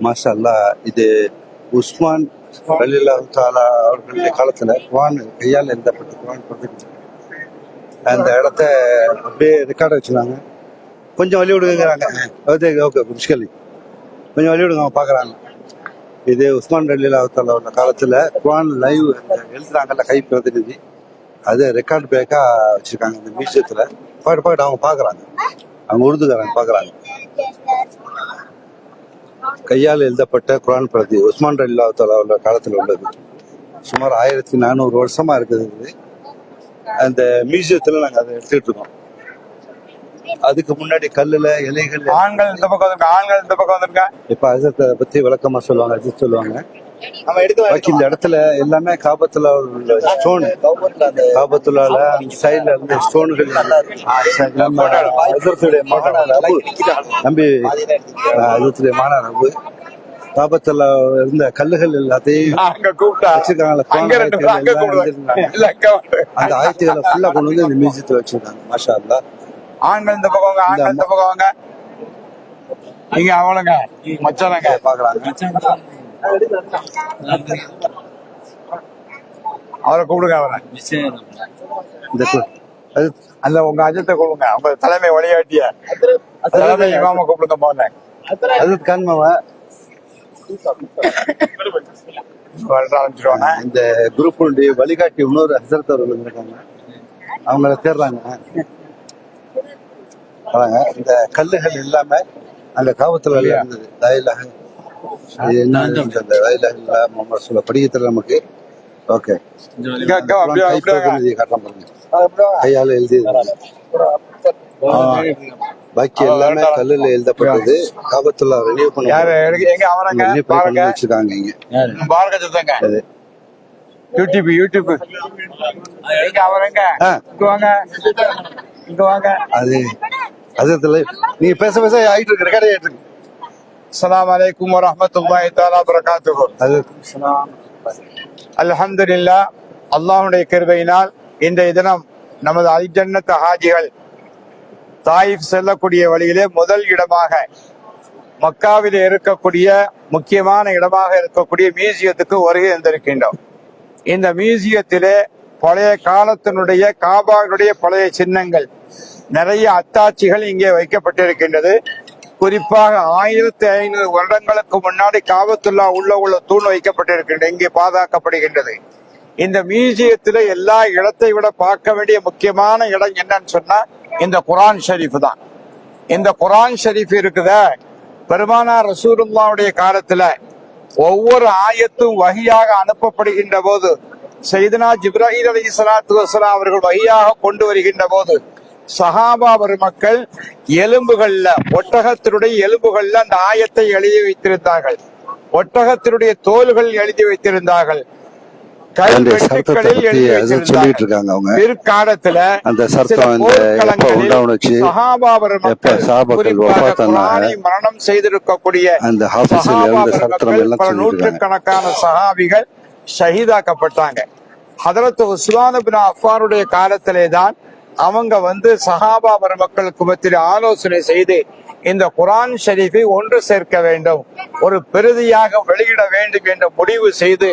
மாஷா அல்லாஹ். இது உஸ்மான் ரலியல்லாஹு தஆலா அவர்களுடைய காலத்துல குர்ஆன் கையால் எழுதப்பட்ட குர்ஆன் பதிவு. அந்த இடத்த அப்படியே ரெக்கார்ட் வச்சுருந்தாங்க. கொஞ்சம் வழி விடுங்கிறாங்க. ஓகே ஓகே முஷ்கல், கொஞ்சம் வழி விடுங்க பார்க்குறாங்க. இது உஸ்மான் ரலியல்லாஹு தஆலா உள்ள காலத்துல குர்ஆன் லைவ் எழுதுறாங்கல்ல கை பிரதிநிதி, அது ரெக்கார்ட் பேக்கா வச்சிருக்காங்க இந்த மியூசியத்துல. பாட்டு அவங்க பாக்குறாங்க, அவங்க உருதுகாரங்க பாக்குறாங்க. கையால் எழுதப்பட்ட குர்ஆன் பிரதி உஸ்மான் ரலியல்லாஹு தஆலா உள்ள காலத்துல உள்ளது. சுமார் 1400 வருஷமா இருக்குது இது. அந்த மியூசியத்துல நாங்க அதை எடுத்துட்டு இருக்கோம். அதுக்கு முன்னாடி கல்லுல இலைகள் ஆண்கள் இந்த பக்கம் வந்திருக்க, ஆண்கள் இந்த பக்கம் வந்திருக்க. இப்ப அஜத்தை பத்தி விளக்கமா சொல்லுவாங்க, அஜித் சொல்லுவாங்க. பாக்கி இந்த இடத்துல எல்லாமே காபத்துல உள்ள ஸ்டோன், காபத்துள்ளால அந்த சைட்ல இருந்த ஸ்டோன்கள். அஜத்துடைய மாணவர் அபு நம்பி, அஜத்துடைய மாணவர் அபு காபத்துல இருந்த கல்லுகள் எல்லாத்தையும் வச்சிருக்காங்க. அந்த ஆயத்துக்களை ஃபுல்லா கொண்டு வந்து இந்த மியூசியத்துல வச்சிருக்காங்க. மாஷா அல்லாஹ். ஆண்கள் இந்த பக்கம் வாங்க, ஆண்கள் இந்த பக்கம் வாங்க. நீங்க அவனுங்க மச்சானங்க பாக்குறாங்க. அவரை கூப்பிடுங்க. அவரை அந்த உங்க அஜத்தை கூப்பிடுங்க. உங்க தலைமை வழிகாட்டிய தலைமை இமாம கூப்பிடுங்க. போன அது காண்மாவா ஆரம்பிச்சிருவாங்க. இந்த குரூப் வழிகாட்டி இன்னொரு ஹசரத் அவர்கள் இருக்காங்க, அவங்கள தேடுறாங்க. இந்த கல்லுகள் எல்லாமே அங்க காவத்துல இருந்தது. முகமது சொல்ல படிக்கத்துல நமக்கு ஓகே காட்டுறான் பாருங்க, கையால எழுதி. பாக்கி எல்லாமே கல்லுல எழுதப்பட்டது. காபத்துல ரினியூ பண்ணி வச்சிருக்காங்க இங்க. யூடியூப் அது அதுல நீங்க பேச பேச ஆயிட்டு இருக்கு, ரெக்கார்ட் ஆயிட்டு இருக்கு. அஸ்ஸலாமு அலைக்கும் வரஹ்மத்துல்லாஹி தஆலா பரகாத்துஹு. அல்ஹம்துலில்லாஹ், அல்லாஹ்வுடைய கிருபையினால் இன்றைய தினம் நமது அல் ஜன்னத் ஹாஜிகள் தாயிஃப் செல்லக்கூடிய வழியிலே முதல் இடமாக மக்காவிலே இருக்கக்கூடிய முக்கியமான இடமாக இருக்கக்கூடிய மியூசியத்துக்கு வருகை வந்திருக்கின்றோம். இந்த மியூசியத்திலே பழைய காலத்தினுடைய காபாவுடைய பழைய சின்னங்கள், நிறைய அத்தாட்சிகள் இங்கே வைக்கப்பட்டிருக்கின்றது. குறிப்பாக 1500 வருடங்களுக்கு முன்னாடி காபத்துல்லா உள்ள தூண் வைக்கப்பட்டிருக்கின்றது, இங்கே பாதுகாக்கப்படுகின்றது. இந்த மியூசியத்துல எல்லா இடத்தை விட பார்க்க வேண்டிய முக்கியமான இடம் என்னன்னு சொன்னா இந்த குர்ஆன் ஷரீஃப் தான். இந்த குர்ஆன் ஷரீஃப் இருக்குத, பெருமானார் ரசூலுல்லாஹ்வுடைய காலத்துல ஒவ்வொரு ஆயத்தும் வஹியாக அனுப்பப்படுகின்ற போது, சையதுனா ஜிப்ராயில் அலைஹிஸ்ஸலாத்து வஸ்ஸலாம் அவர்கள் வஹியாக கொண்டு வருகின்ற போது சஹாபா பெருமக்கள் எலும்புகள்ல, ஒட்டகத்தினுடைய எலும்புகள்ல அந்த ஆயத்தை எழுதி வைத்திருந்தார்கள். ஒட்டகத்தினுடைய தோள்கள் எழுதி வைத்திருந்தார்கள். பிற்காலத்துல மரணம் செய்திருக்கக்கூடிய நூற்றுக்கணக்கான சஹாபிகள் ஷஹீதாக்கப்பட்டாங்க. ஹதரத் உஸ்மான் இப்னு அஃபானுடைய காலத்திலே தான் அவங்க சஹாபா பெருமக்களுக்கு மத்தியில் ஆலோசனை செய்து இந்த குர்ஆன் ஷரீஃபை ஒன்று சேர்க்க வேண்டும், ஒரு பிரதியாக வெளியிட வேண்டும் என்று முடிவு செய்து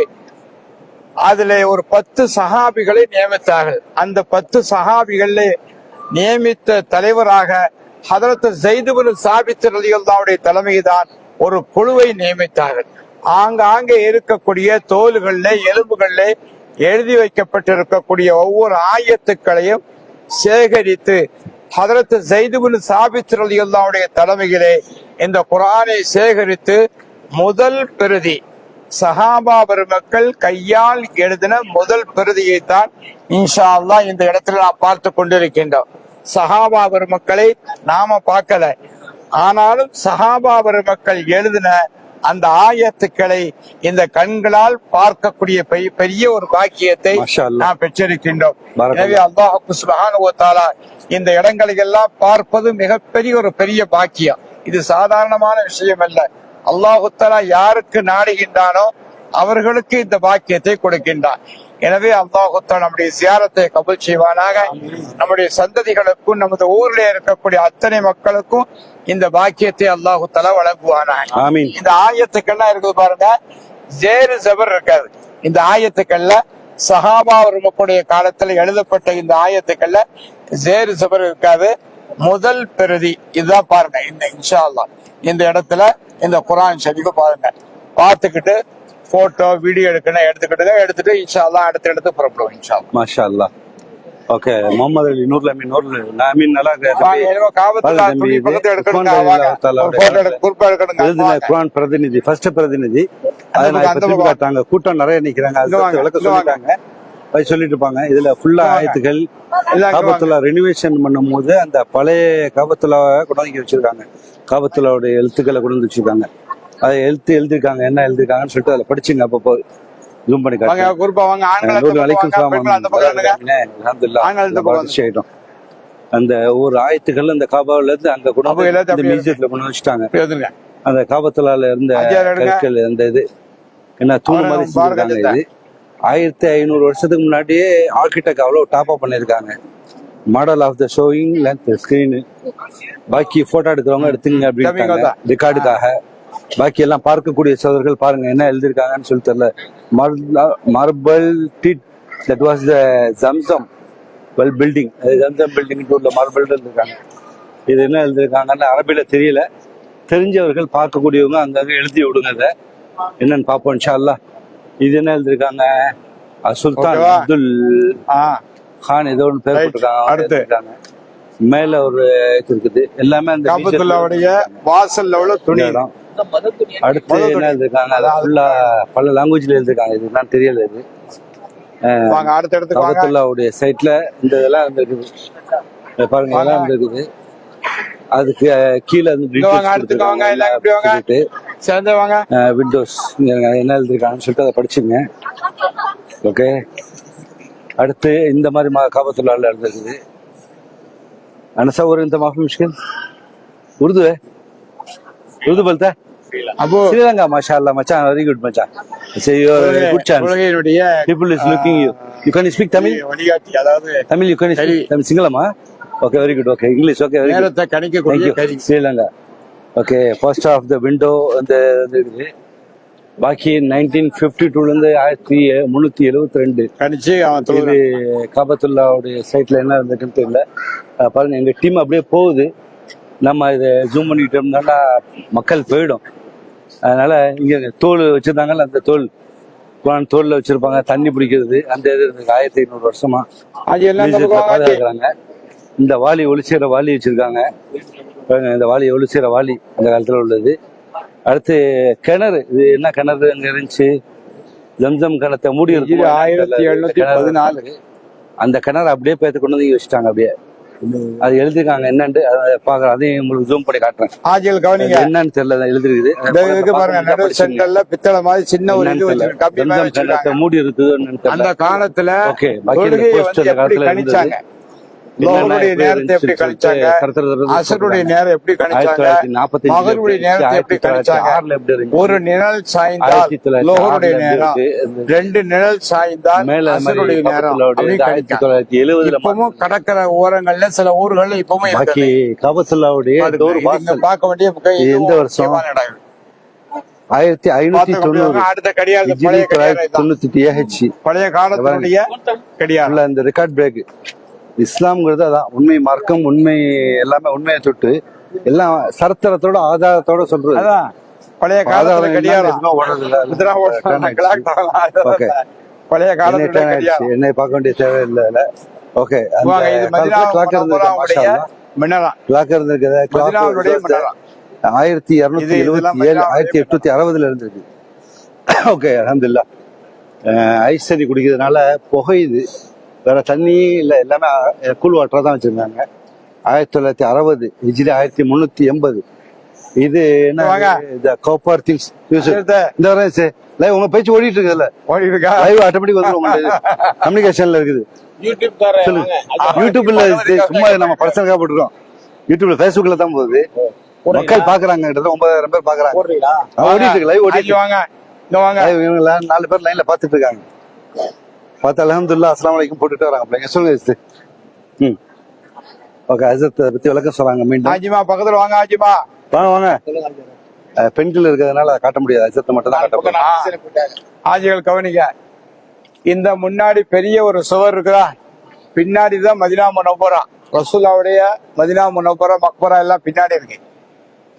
அதுல ஒரு 10 சஹாபிகளை நியமித்தார்கள். அந்த 10 சஹாபிகளை நியமித்த தலைவராக ஹதரத் ஸைத் இப்னு சாபித் ரலியல்லாஹுடைய தலைமையில்தான் ஒரு குழுவை நியமித்தார்கள். ஆங்காங்கே இருக்கக்கூடிய தோள்கள்ல, எலும்புகள்ல எழுதி வைக்கப்பட்டிருக்கக்கூடிய ஒவ்வொரு ஆயத்துக்களையும் சேகரித்து ஹதரத் ஸைத் இப்னு சாபித் ரலியல்லாஹுடைய தலைமையிலே இந்த குர்ஆனை சேகரித்து முதல் பிரதி சஹாபா பெருமக்கள் கையால் எழுதின முதல் பிரதியை தான் இன்ஷா அல்லாஹ் இந்த இடத்துல நாம் பார்த்து கொண்டிருக்கின்றோம். சஹாபா பெருமக்களை நாம பார்க்கல, ஆனாலும் சஹாபா பெருமக்கள் எழுதின அந்த ஆயத்துக்களை இந்த கண்களால் பார்க்கக்கூடிய பெரிய ஒரு பாக்கியத்தை நாம் பெற்றிருக்கின்றோம். எனவே அல்லாஹ் சுப்ஹானஹு வ தஆலா இந்த இடங்களை எல்லாம் பார்ப்பது மிகப்பெரிய ஒரு பெரிய பாக்கியம். இது சாதாரணமான விஷயம் அல்ல. அல்லாஹு தஆலா யாருக்கு நாடுகின்றானோ அவர்களுக்கு இந்த பாக்கியத்தை கொடுக்கின்றான். எனவே அல்லாஹ் தஆலா நம்முடைய ஜியாரத்தை கபூல் செய்வானாக. நம்முடைய சந்ததிகளுக்கும் நமது ஊர்ல இருக்கக்கூடிய அத்தனை மக்களுக்கும் இந்த பாக்கியத்தை அல்லாஹ் தஆலா வழங்குவானாக. ஆமீன். இந்த ஆயத்துக்கள்லாம் இருக்குது பாருங்க, ஜேரு ஜபர் இருக்காது இந்த ஆயத்துக்கள்ல. சஹாபா மக்களுடைய காலத்துல எழுதப்பட்ட இந்த ஆயத்துக்கள்ல ஜேரு ஜபர் இருக்காது. முதல் பிரதி இதுதான் பாருங்க. இந்த இன்ஷா அல்லாஹ் இந்த இடத்துல இந்த குர்ஆன் ஷரீஃபை பாருங்க, பார்த்துக்கிட்டு போட்டோ வீடியோ எடுத்துட்டு இன்ஷா அல்லாஹ் அடுத்த இடத்துக்கு புறப்படுவோம் இன்ஷா அல்லாஹ். மாஷா அல்லாஹ். ஓகே, முகமது அலி நூர்ல அமீன் நூர்ல அமீன் நல்லா குர்ஆன் பிரதிநிதி, ஃபர்ஸ்ட் பிரதிநிதி. அதை கூட்டம் நிறைய நிக்கிறாங்க, விளக்க சொல்லிட்டாங்க, சொல்லிட்டு இருப்பாங்க. இதுல ஃபுல்லா ஆயத்துகள் காபத்துல்லா ரெனிவேஷன் பண்ணும் போது அந்த பழைய காபத்துல்லாவை கொண்டு வந்து வச்சிருக்காங்க. காபத்துல்லாவுடைய எழுத்துக்களை கொண்டு வந்து வச்சிருக்காங்க. அதை எழுதிருக்காங்க, என்ன எழுதிருக்காங்கன்னு சொல்லிட்டு அதில் படிச்சுங்க. அப்பப்போ ஜூம் பண்ணி ஆயிட்டோம். அந்த ஒரு ஆயத்துக்கள் அந்த காபாவில இருந்து அங்க கொண்டு மியூசியத்துல கொண்டு வச்சுட்டாங்க. அந்த காபத்துலால இருந்த கற்கள், அந்த இது என்ன தூண் மாதிரி செஞ்சிருக்காங்க. இது 1500 வருஷத்துக்கு முன்னாடியே ஆர்கிடெக்ட் அவ்வளவு டாப் அப் பண்ணிருக்காங்க. Model of the showing length screen. பாக்கி போட்டோ எடுக்கிறவங்க எடுத்துங்க அப்படின்னு ரெக்கார்டுக்காக. பாக்கி எல்லாம் பார்க்கக்கூடிய சோதர்கள் பாருங்க என்ன எழுதிருக்காங்கன்னு சொல்லி தெரியல. Marble did that was the Zamzam well building. Zamzam building உள்ள மார்பல் இருக்காங்க. இது என்ன எழுதிருக்காங்கன்னு அரபில தெரியல. தெரிஞ்சவர்கள் பார்க்கக்கூடியவங்க அங்கங்க எழுதி விடுங்க. இதை என்னன்னு பார்ப்போம் இன்ஷா அல்லாஹ். இது என்ன எழுதிருக்காங்க? சுல்தான் அப்துல் கான் ஏதோ ஒன்று பேர் போட்டிருக்காங்க. மேல ஒரு இது இருக்குது. எல்லாமே அந்த வாசல்ல உள்ள துணி இடம். அடுத்து என்ன எழுதிருக்காங்க? அதான் ஃபுல்லா பல லாங்குவேஜ்ல எழுதிருக்காங்க. இது நான் தெரியல. இது காபத்துல்லாவுடைய சைட்ல இந்த இதெல்லாம் இருந்திருக்குது பாருங்க, இதெல்லாம் இருந்திருக்குது. அதுக்கு கீழே விண்டோஸ் என்ன எழுதிருக்காங்கன்னு சொல்லிட்டு அதை படிச்சுங்க. ஓகே, அடுத்து இந்த மாதிரி காபத்துல்லால இருந்திருக்குது. अनसावर इंत माफी मुश्किल उर्दू है, उर्दू बोलता है श्रीलंका. माशाल्लाह मचा, वेरी गुड मचा. So you are a good chance. People is looking you can speak Tamil. Tamil you can speak Tamil Singalam. Okay, very good. Okay, English. Okay, very good. Thank you. Sri Lanka. Okay, first of the window the பாக்கி 1952 இருந்து 1372 இது காபத்துல்லாவுடைய சைட்ல என்ன இருந்துக்குன்னு தெரியல. பாருங்க, எங்க team அப்படியே போகுது. நம்ம இதை ஜூம் பண்ணிட்டோம்னா மக்கள் போயிடும். அதனால இங்க தோல் வச்சிருந்தாங்கல்ல, அந்த தோல் குரான் தோல்ல வச்சிருப்பாங்க. தண்ணி பிடிக்கிறது அந்த இது 1500 வருஷமா பாதுகாக்கிறாங்க. இந்த வாலி ஒளிச்சேர வாலி வச்சிருக்காங்க. இந்த வாலி ஒளிச்சேர வாலி அந்த காலத்துல உள்ளது. அடுத்து கிணறு. இது என்ன கிணறு அங்க இருந்துச்சு? ஜம்சம் கிணத்தை மூடி இருக்கு. 1714 அந்த கிணறு அப்படியே பேத்து கொண்டு வந்து வச்சுட்டாங்க. அப்படியே அது எழுதிருக்காங்க. என்னன்னு பாக்குறேன், அதையும் உங்களுக்கு ஜூம் பண்ணி காட்டுறேன். என்னன்னு தெரியல, எழுதிருக்குது பித்தளை மாதிரி சின்ன ஒரு மூடி இருக்குது அந்த காலத்துல. ஓகே, காலத்துல லோஹருடைய நேரத்தை எப்படி கணிச்சாங்க, அசருடைய நேரம் எப்படி கணிச்சாங்க, மகருடைய நேரத்தை எப்படி கணிச்சாங்க. ஒரு நிழல் சாய்ந்தால் லோஹருடைய நேரம், 2 நிழல் சாய்ந்தால் அசருடைய நேரம். 1970 இப்பவும் கடற்கரை ஓரங்கள்ல சில ஊர்கள்ல இப்பவும் காபத்துல்லாவுடைய பார்க்க வேண்டிய எந்த வருஷம் 1590. அடுத்த கடியாரம் பழைய காலத்துடைய கடியாரம். இந்த ரெக்கார்ட் பிரேக். இஸ்லாம்ங்கிறது அதான் உண்மை மார்க்கம், உண்மை எல்லாமே உண்மையை தொட்டு எல்லாம் சரித்திரத்தோட ஆதாரத்தோட சொல்றது. பழைய காலத்துல என்னை பார்க்க வேண்டிய தேவை இல்லை. ஓகே, கிளாக் இருந்திருக்குது. 1277 1860 இருந்திருக்கு. ஓகே, அல்ஹம்துலில்லாஹ். ஐஸ்வரி குடிக்கிறதுனால புகையுது, வேற தண்ணி இல்ல, எல்லாமே கூல் வாட்டரா தான் வச்சிருந்தாங்க. 1960 ஹிஜ்ரி 1380. இது என்ன கோப்பர் திங்ஸ் இந்த லைவ் உங்க பேச்சு ஓடிட்டு இருக்குல்ல, லைவ் ஆட்டோமேட்டிக் வந்துடும், கம்யூனிகேஷன்ல இருக்குது. யூடியூப்ல சும்மா நம்ம பர்சனலுக்காக போட்டுருக்கோம். யூடியூப்ல பேஸ்புக்ல தான் போகுது. மக்கள் பாக்குறாங்க, 9000 பேர் பாக்குறாங்க. ஓடிட்டு இருக்கு, லைவ் ஓடிட்டு. 4 பேர் லைன்ல பாத்துட்டு இருக்காங்க. பார்த்து அல்ஹம்துலில்லாஹ் அஸ்ஸலாமு அலைக்கும் போட்டுட்டு வராங்க பிள்ளைங்க. சொல்லுங்க ஹஸ்ரத். ம் ஓகே ஹஸ்ரத் பத்தி விளக்கம் சொல்றாங்க. மீண்டும் ஆஜிமா பக்கத்துல வாங்க ஆஜிமா. வாங்க வாங்க. பெண்கள் இருக்கிறதுனால அதை காட்ட முடியாது, ஹஸ்ரத்தை மட்டும் தான் காட்ட முடியும். ஆஜிகள் கவனிங்க, இந்த முன்னாடி பெரிய ஒரு சுவர் இருக்குதா, பின்னாடிதான் மதீனா முனவ்வரா. ரசூலுல்லாவுடைய மதீனா முனவ்வரா மக்பரா எல்லாம் பின்னாடி இருக்கு.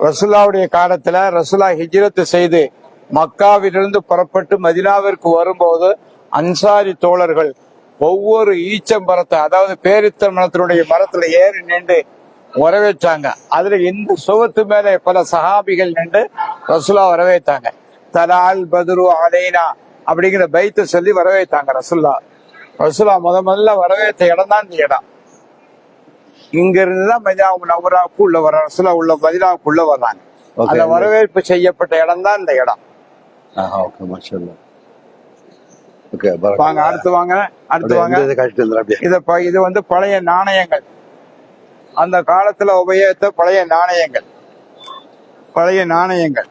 ரசூலுல்லாவுடைய காலத்துல ரசூலா ஹிஜ்ரத் செய்து மக்காவிலிருந்து புறப்பட்டு மதீனாவிற்கு வரும்போது அன்சாரி தோழர்கள் ஒவ்வொரு ஈச்சம்பரத்தை, அதாவது பேரித்த மரத்தினுடைய மரத்துல ஏறி நின்று வரவேற்றாங்க. அதுல இந்த சுவத்து மேல பல சஹாபிகள் நின்று ரசூலா வரவேற்றாங்க. தலால் பதுரு அலைனா அப்படிங்கிற பைத்தை சொல்லி வரவேற்றாங்க ரசூலா. ரசூலா முதல்ல வரவேற்ற இடம் தான் இந்த இடம். இங்க இருந்துதான் மதீனா முனவ்வராவுக்கு உள்ள வர ரசூலா உள்ள மதீனாவுக்கு உள்ள வர்றாங்க. அந்த வரவேற்பு செய்யப்பட்ட இடம் தான் இந்த இடம். ஓகே மாஷாஅல்லாஹ். ஓகே வாங்க அடுத்து வாங்க அடுத்து வாங்க. இது வந்து பழைய நாணயங்கள், அந்த காலத்துல உபயோகித்த பழைய நாணயங்கள், பழைய நாணயங்கள்.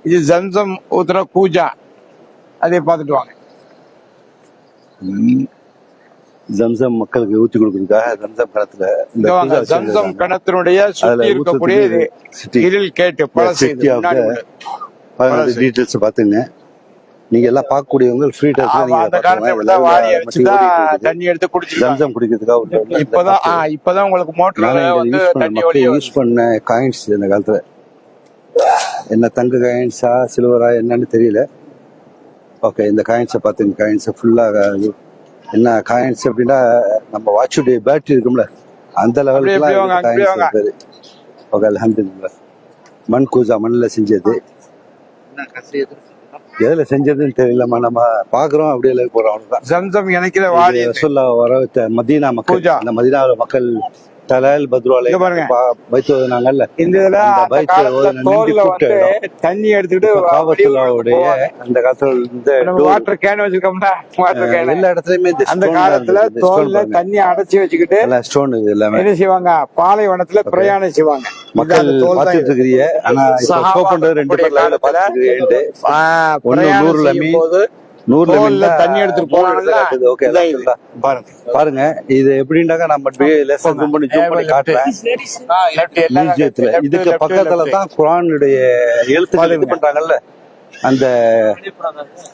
இது ஜம்சம் ஊத்துற கூஜா, அதை பார்த்துட்டு வாங்க. ஜம்சம் மக்களுக்கு ஊத்தி கொடுக்கறதுக்காக ஜம்சம் கிணத்துல இந்த பூஜை ஜம்சம் வச்சிருக்காங்க. கிணத்தினுடைய சுற்றி இருக்கக்கூடிய இது கிரில் கேட்டு பழசு. இது முன்னாடி உள்ளது. டீடைல்ஸ் பாத்துங்க. நீங்க எல்லாம் பார்க்கக்கூடியவங்க ஃப்ரீ அந்த காலத்துல இப்படிதான் வாரி அடிச்சுதான் தண்ணி எடுத்து குடிச்சிருக்காங்க. ஜம்சம் குடிக்கிறதுக்காக இப்பதான் உங்களுக்கு மோட்டர் வந்து தண்ணி யூஸ் பண்ண காயின்ஸ் இந்த காலத்துல. என்ன தங்க காயின்ஸா சில்வரா என்னன்னு தெரியல. ஓகே இந்த காயின்ஸை பார்த்துங்க. காயின்ஸை ஃபுல்லா என்ன காயின்ஸ் அப்படின்னா நம்ம வாட்சுடைய பேட்டரி இருக்கும்ல அந்த லெவலுக்கு. ஓகே அல்ஹம்துலில்லாஹ். மண் கூஜா மண்ணில் செஞ்சது. எதுல செஞ்சதுன்னு தெரியலமா, நம்ம பாக்குறோம் அப்படியே போறோம் அவ்வளவுதான். ஜம்சம் இணைக்கிற வாரி ரசூலுல்லாஹ் வரவேற்ற மதீனா மக்கள், அந்த மதீனாவுல மக்கள் தலால் பத்ருவாலை பைத்து ஓதுனாங்கல்ல. இந்த தண்ணி எடுத்துக்கிட்டு காபத்துல்லாவுடைய அந்த காலத்துல வாட்டர் கேன் வச்சிருக்கோம்னா வாட்டர் கேன் எல்லா இடத்துலயுமே அந்த காலத்துல தோல்ல தண்ணி அடைச்சி வச்சுக்கிட்டு ஸ்டோன் இது எல்லாமே என்ன செய்வாங்க, பாலைவனத்துல பிரயாணம் செய்வாங்க. மக்கள் பாத்துட்டு இருக்கிறீங்க. ஆனா பண்றது 2 பேர் லைவ்ல பாத்துட்டு நூறுல தண்ணி எடுத்துட்டு போறாங்க. பாருங்க இது எப்படின்னாக்க நம்ம லெசன் பண்ணி ஜூம் பண்ணி காட்டுறேன். மியூசியத்துல இதுக்கு பக்கத்துல தான் குர்ஆனுடைய எழுத்துக்கள் இது பண்றாங்கல்ல. அந்த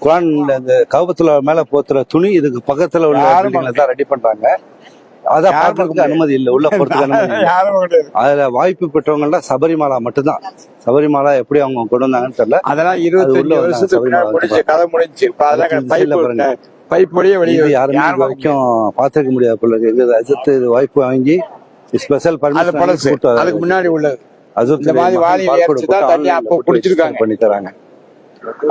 குர்ஆன் அந்த கௌபத்துல மேல போத்துற துணி இதுக்கு பக்கத்துல உள்ள பில்டிங்ல தான் ரெடி பண்றாங்க. அதான் பார்க்கறதுக்கு அனுமதி இல்லை, உள்ள போறதுக்கு அனுமதி இல்லை. அதுல வாய்ப்பு பெற்றவங்க எல்லாம் சபரிமலா மட்டும்தான். சபரிமலா எப்படி அவங்க கொண்டு வந்தாங்கன்னு தெரியல. அதெல்லாம் 25 வருஷத்துக்கு முடிஞ்சு கதை முடிஞ்சு யாருமே இது வரைக்கும் பாத்துக்க முடியாது போல இருக்கு. அஜித் இது வாய்ப்பு வாங்கி ஸ்பெஷல் பர்மிஷன் அதுக்கு முன்னாடி உள்ளது பண்ணி தராங்க.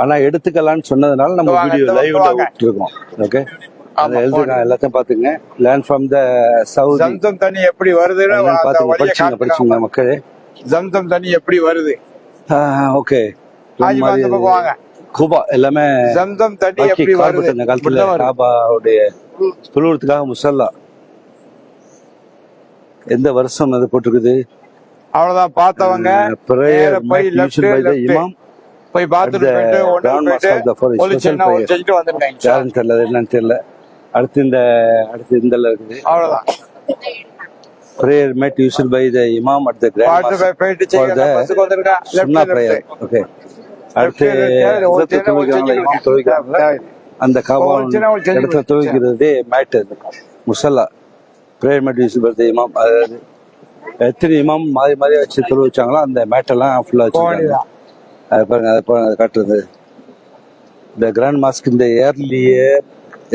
ஆனா எடுத்துக்கலாம்னு சொன்னதுனால நம்ம வீடியோ லைவ்ல விட்டுருக்கோம். ஓகே எல்லாத்தையும் பாத்துங்க. Learn from the Saudi. Zamzam தண்ணி எப்படி வருதுன்னு படிச்சுங்க மக்களே. ஜம்சம் தண்ணி எப்படி வருது. ஓகே கூபா எல்லாமே ஜம்சம் தண்ணி எப்படி வருது. இந்த காலத்துல காபாவுடைய தொழுவத்துக்காக முசல்லா எந்த வருஷம் அது போட்டிருக்குது அவ்வளவுதான். பார்த்தவங்க இமாம் போய் பாத்ரூம் தெரியல என்னன்னு தெரியல. அடுத்து இந்த இருக்குது அவ்வளவுதான். prayer met used by the imam at the grand mosque for the sunnah prayer. Okay. அடுத்து இமாம் தொழுகிறாங்க. அந்த காபா இடத்துல தொழுகிறது mat முசல்லா prayer met used by the imam. அதாவது எத்தனை இமாம் மாறி மாறி வச்சு தொழு வச்சாங்களோ அந்த மேட்டெல்லாம் ஃபுல்லா வச்சிருக்காங்க. அது பாருங்க அதை காட்டுறது. இந்த கிராண்ட் மாஸ்க் இந்த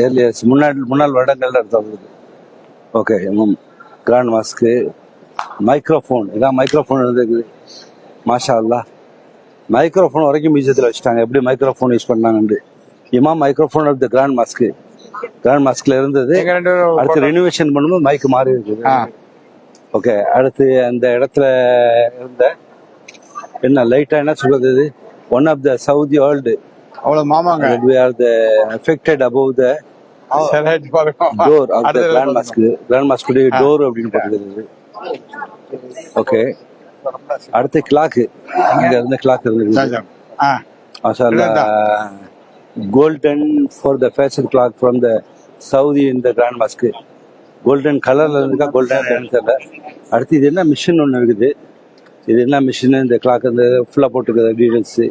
ஏர்லியர்ஸ் முன்னாள் வருடங்கள்ல இருந்தது. ஓகே கிராண்ட் மாஸ்க்கு மைக்ரோஃபோன் இதான் மைக்ரோஃபோன் இருந்தது. மாஷா அல்லாஹ் மைக்ரோஃபோன் வரைக்கும் மியூசியத்தில் வச்சுட்டாங்க. எப்படி மைக்ரோஃபோன் யூஸ் பண்ணாங்கன்னு. இமாம் மைக்ரோஃபோன் ஆஃப் த கிராண்ட் மாஸ்க்ல இருந்தது. அடுத்து ரெனோவேஷன் பண்ணும்போது மைக் மாறி இருக்குது. ஓகே அடுத்து அந்த இடத்துல இருந்த என்ன லைட்டா என்ன சொல்றது, இது one of the Saudi world அவ்வளவு மாமாங்க. we are the affected above the door of the grand mosque door அப்படின்னு போட்டுருக்குது. ஓகே அடுத்து கிளாக். இங்க இருந்த கிளாக் இருந்தது. மாஷா அல்லாஹ் golden for the fashion clock from the Saudi in the Grand Mosque. Golden கலர்ல இருக்கா golden தெரியல. அடுத்து இது என்ன மிஷின் ஒன்று இருக்குது. இது என்ன மிஷின்? இந்த கிளாக் இந்த ஃபுல்லாக போட்டுருக்குது டீடைல்ஸ்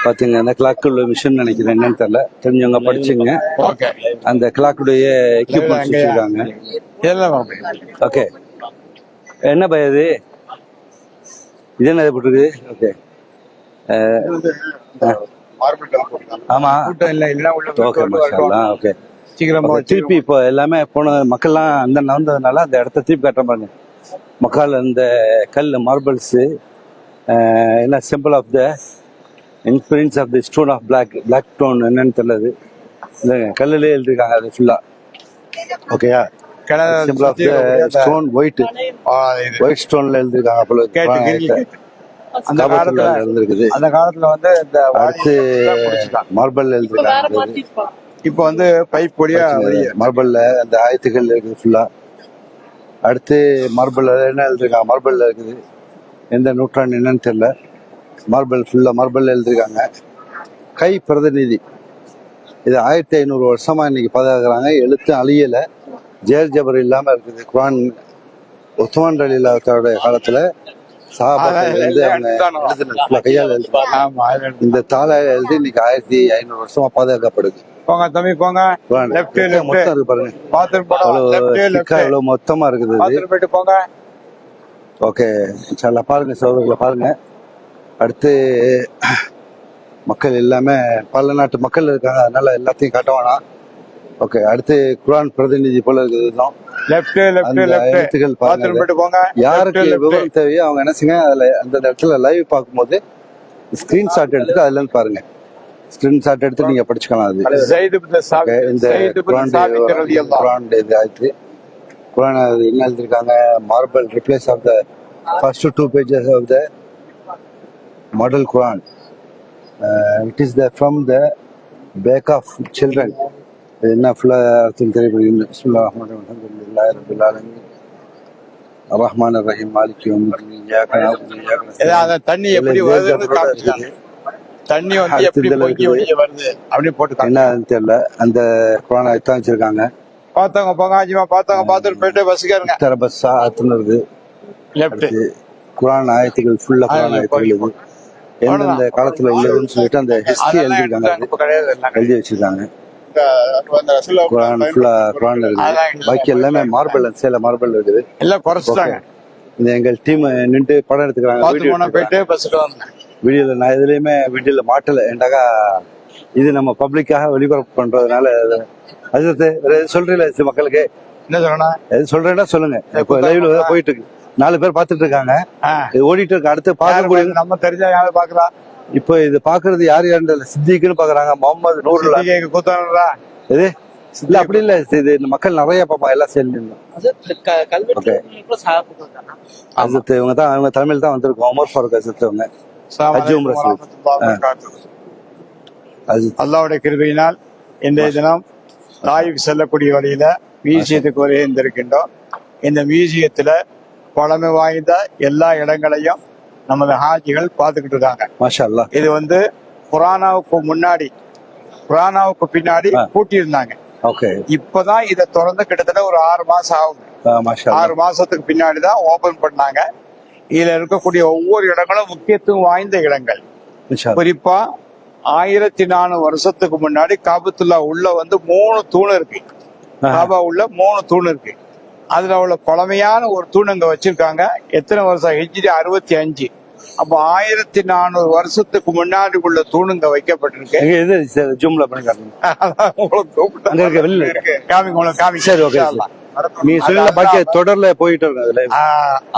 பார்த்துங்க. அந்த கிளாக் உள்ள மிஷின் நினைக்கிறேன், என்னன்னு தெரியல. தெரிஞ்சவங்க படிச்சுங்க. ஓகே, அந்த கிளாக்குடைய எக்யூப்மெண்ட்ஸ் வச்சுருக்காங்க. ஓகே, என்ன பய இது? இது என்ன போட்டுருக்கு? ஓகே, ஆமா, ஓகே, மாஷா ஓகே. சீக்கிரமா திருப்பி இப்போ எல்லாமே போன மக்கள்லாம் அந்த நவந்ததுனால அந்த இடத்த திருப்பி கட்டுற பாருங்க. மக்கள் இந்த கல் மார்பிள்ஸ் என்ன symbol of the influence of the stone of black stone என்னன்னு தெரியல. இந்த கல்லுலேயே எழுதிருக்காங்க அது ஃபுல்லா. ஓகேயா, symbol of the stone white ஸ்டோன்ல எழுதிருக்காங்க. அந்த காலத்துல எழுதிருக்குது. அந்த காலத்துல வந்து இந்த அடுத்து மார்பிள் எழுதிருக்காங்க. இப்ப வந்து பைப் வழியா மார்பிள்ல அந்த ஆயத்துக்கள் இருக்குது ஃபுல்லா. அடுத்து மார்பிள் என்ன எழுதிருக்காங்க? மார்பிள்ல இருக்குது. எந்த நூற்றாண்டு என்னன்னு தெரியல. மார்பிள் ஃபுல்லா மார்பிள் எழுதிருக்காங்க. கை பிரதிநிதி. இது 1500 வருஷமா இன்னைக்கு பாதுகாக்கிறாங்க. எழுத்து அழியல, ஜேர் ஜபர் இல்லாம இருக்குது. குர்ஆன் உஸ்மான் ரலியல்லாஹு காலத்துல சஹாபாக்கள் வந்து அவங்க கையால் எழுதி இந்த தாளை எழுதி இன்னைக்கு 1500 வருஷமா பாதுகாக்கப்படுது. போங்க தம்பி போங்க. லெஃப்ட் மொத்தம் இருக்கு பாருங்க. எவ்வளவு மொத்தமா இருக்குது. போயிட்டு போங்க. ஓகே, இன்ஷால்லா பாருங்க சகோதரர்களை பாருங்க. அடுத்து மக்கள் எல்லாமே பல நாட்டு மக்கள் இருக்காங்க, அதனால எல்லாத்தையும் காட்ட வேணாம். ஓகே, அடுத்து குர்ஆன் பிரதிநிதி போல இருக்குது. எழுத்துக்கள் பாருங்க. யாருக்கு விவரம் தேவையோ அவங்க என்ன செய்யுங்க, அதுல அந்த இடத்துல லைவ் பார்க்கும்போது ஸ்கிரீன்ஷாட் எடுத்துட்டு அதுல இருந்து பாருங்க. ஸ்கிரீன்ஷாட் எடுத்து நீங்க படிச்சுக்கலாம். அது இந்த குர்ஆன் இது ஆயிடுச்சு. குர்ஆன் என்ன எழுதிருக்காங்க? Marble replace of the first 2 pages of the model Quran. It is the from the back of children. என்ன ஃபுல்லா அர்த்தம் தெரியப்படுகிறது. பிஸ்மில்லாஹிர் ரஹ்மானிர் ரஹீம். அல்ஹம்துலில்லாஹி ரப்பில் ஆலமீன். அர்ரஹ்மானிர் ரஹீம். மாலிகி யௌமிddin. இய்யாக நஅபுது வ இய்யாக நஸ்தஈன். தண்ணி எப்படி வருதுன்னு காமிச்சாங்க. தண்ணி வந்து எப்படி பொங்கி வெளிய வருது அப்படி போட்டு என்னன்னு தெரியல. அந்த குர்ஆனை தான் வச்சிருக்காங்க. பாத்தவங்க போங்க, ஆஜிமா பாத்தவங்க பாத்துட்டு போயிட்டு பஸ்ஸுக்கு ஏறுங்க. தரபஸ்ஸா அத்துனது லெஃப்ட். குர்ஆன் ஆயத்துகள் ஃபுல்லா குர்ஆன் ஆயத்துகள் இது எந்தெந்த காலத்துல உள்ளதுன்னு சொல்லிட்டு அந்த ஹிஸ்டரி எழுதிருக்காங்க, எழுதி வச்சிருக்காங்க. குர்ஆன் ஃபுல்லா குர்ஆன் இருக்குது. பாக்கி எல்லாமே மார்பிள், சேல மார்பிள் இருக்குது. எல்லாம் குறைச்சிட்டாங்க. இந்த எங்கள் டீம் நின்று படம் எடுத்துக்கிறாங்க. போயிட்டு பஸ்ஸுக்கு வாங்க. வீடியோல நான் எதுலயுமே வீடியோல மாட்டல. ஏண்டாக்கா இது நம்ம பப்ளிக்காக வெளிப்பரப்பு பண்றதுனால. அது சொல்றீங்களா மக்களுக்கு? என்ன சொல்லணும்? எது சொல்றேன்னா சொல்லுங்க. இப்போ லைவ்ல போயிட்டு இருக்கு, 4 பேர் பாத்துட்டு இருக்காங்க, ஓடிட்டு இருக்கு. அடுத்து பார்க்கக்கூடிய நம்ம தெரிஞ்சா யாரு பாக்குறா? இப்போ இது பாக்குறது யாரு? சித்திக்குன்னு பாக்குறாங்க. முகமது நூறுல்லா கூத்தாடுறா இது இல்ல, அப்படி இல்ல. இது மக்கள் நிறைய பாப்பா எல்லாம் சேர்ந்து. அசத்து இவங்க தான், அவங்க தலைமையில் தான் வந்திருக்கோம். உமர் ஃபாரூக் அசத்து அவங்க. அல்லாஹ்வுடைய கிருபையினால் இன்றைய தினம் தாயிஃப் செல்லக்கூடிய வழியில மியூசியத்துக்கு வருகின்றோம். இந்த மியூசியத்துல பழமை வாய்ந்த எல்லா இடங்களையும் நமது ஹாஜிகள் பார்த்துக்கிட்டு இருக்காங்க. மாஷா அல்லாஹ். இது வந்து குரானாவுக்கு முன்னாடி, குரானாவுக்கு பின்னாடி பூட்டி இருந்தாங்க. இப்பதான் இதை திறந்து கிட்டத்தட்ட ஒரு 6 மாசம் ஆகுது. 6 மாசத்துக்கு பின்னாடிதான் ஓபன் பண்ணாங்க. இதுல இருக்கக்கூடிய ஒவ்வொரு இடங்களும் முக்கியத்துவம் வாய்ந்த இடங்கள். குறிப்பா 1400 வருஷத்துக்கு முன்னாடி காபத்துல்லா உள்ள வந்து 3 தூண் இருக்கு. காபா உள்ள 3 தூண் இருக்கு. அதுல உள்ள பழமையான ஒரு தூண் அங்க வச்சிருக்காங்க. எத்தனை வருஷம்? ஹிஜ்ரி 65. அப்ப 1400 வருஷத்துக்கு முன்னாடி உள்ள தூணுங்க வைக்கப்பட்டிருக்கு. தொடர்ல போயிட்டு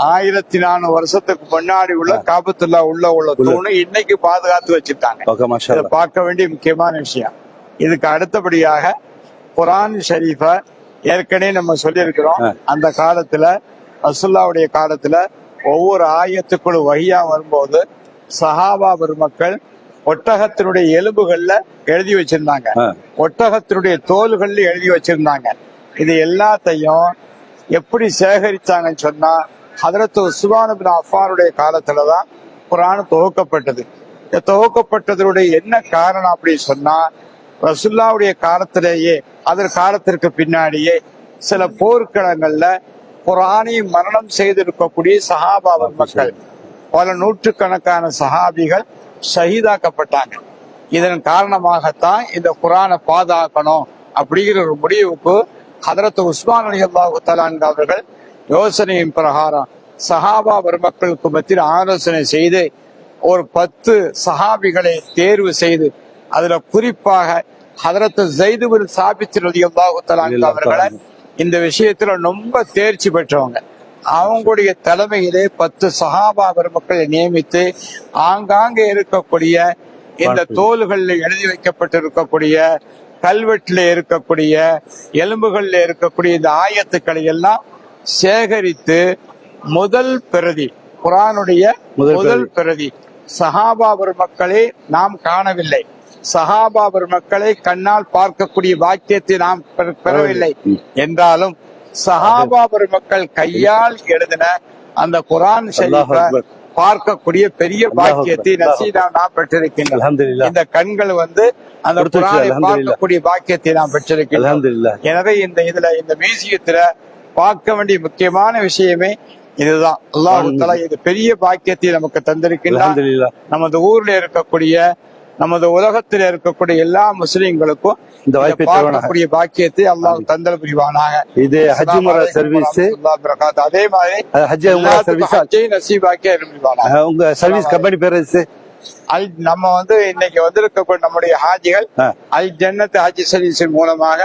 1400 வருஷத்துக்கு முன்னாடி உள்ள காபத்துல்லா உள்ள தூணு இன்னைக்கு பாதுகாத்து வச்சிருக்காங்க. பார்க்க வேண்டிய முக்கியமான விஷயம். இதுக்கு அடுத்தபடியாக குர்ஆன் ஷரீஃப ஏற்கனவே நம்ம சொல்லியிருக்கிறோம். அந்த காலத்துல ரசூலுல்லாஹ்வுடைய காலத்துல ஒவ்வொரு ஆயத்துக்குழு வஹியா வரும்போது சஹாபா பெருமக்கள் ஒட்டகத்தினுடைய எலும்புகள்ல எழுதி வச்சிருந்தாங்க, ஒட்டகத்தினுடைய தோல்கள்ல எழுதி வச்சிருந்தாங்க. இது எல்லாத்தையும் எப்படி சேகரிச்சாங்கன்னு சொன்னா, ஹதரத் உஸ்மான் இப்னு அஃபானுடைய காலத்துலதான் குர்ஆன் துவக்கப்பட்டது. துவக்கப்பட்டதனுடைய என்ன காரணம் அப்படின்னு சொன்னா, ரசூலுல்லாஹ்வுடைய காலத்திலேயே காலத்திற்கு பின்னாடியே சில போர்க்களங்கள்ல குர்ஆனை மரணம் செய்திருக்கக்கூடிய சஹாபா மக்கள், பல நூற்றுக்கணக்கான சஹாபிகள் ஷஹீதாக்கப்பட்டாங்க. இதன் காரணமாகத்தான் இந்த குர்ஆனை பாதுகாக்கணும் அப்படிங்கிற ஒரு முடிவுக்கு ஹதரத் உஸ்மான் ரலியல்லாஹு தஆலா அன்ஹு அவர்கள் யோசனையின் பிரகாரம் சஹாபா பெருமக்களுக்கு மத்தியில் ஆலோசனை செய்து ஒரு 10 சஹாபிகளை தேர்வு செய்து, அதுல குறிப்பாக ஹதரத் ஸைத் பின் சாபித் ரலியல்லாஹு தஆலா அன்ஹு அவர்களை இந்த விஷயத்துல ரொம்ப தேர்ச்சி பெற்றவங்க. அவங்களுடைய தலைமையிலே 10 சஹாபா பெருமக்களை நியமித்து ஆங்காங்கே இருக்கக்கூடிய இந்த தோள்களில் எழுதி வைக்கப்பட்டிருக்கக்கூடிய, கல்வெட்டில் இருக்கக்கூடிய, எலும்புகள்ல இருக்கக்கூடிய இந்த ஆயத்துக்களை எல்லாம் சேகரித்து முதல் பிரதி, குர்ஆனுடைய முதல் பிரதி சஹாபா பெருமக்களை நாம் காணவில்லை, சஹாபா பெருமக்களை கண்ணால் பார்க்கக்கூடிய பாக்கியத்தை நாம் பெறவில்லை என்றாலும் சஹாபா பெருமக்கள் கையால் எழுதின அந்த குர்ஆன் ஷரீஃபை பார்க்கக்கூடிய பெரிய பாக்கியத்தை நசீபா நாம் பெற்றிருக்கின்றோம். இந்த கண்கள் அந்த குர்ஆனை பார்க்கக்கூடிய பாக்கியத்தை நாம் பெற்றிருக்கின்றோம். எனவே இந்த மியூசியத்துல பார்க்க வேண்டிய முக்கியமான விஷயமே இதுதான். அல்லாஹ் தஆலா இது பெரிய பாக்கியத்தை நமக்கு தந்திருக்கின்றான். நமது ஊர்ல இருக்கக்கூடிய, நமது உலகத்தில் இருக்கக்கூடிய எல்லா முஸ்லிம்களுக்கும் இந்த பார்க்கக்கூடிய பாக்கியத்தை அல்லாஹ் தந்தல் புரிவானாக. இது ஹஜ் உம்ரா சர்வீஸ், அதே மாதிரி ஹஜ் உம்ரா சர்வீஸ் ஹஜ்ஜை நசீபாக்கிய புரிவானாக. உங்க சர்வீஸ் கம்பெனி பேர் நம்ம இன்னைக்கு வந்திருக்கக்கூடிய நம்முடைய ஹாஜிகள் அல் ஜன்னத் ஹஜ் சர்வீஸ் மூலமாக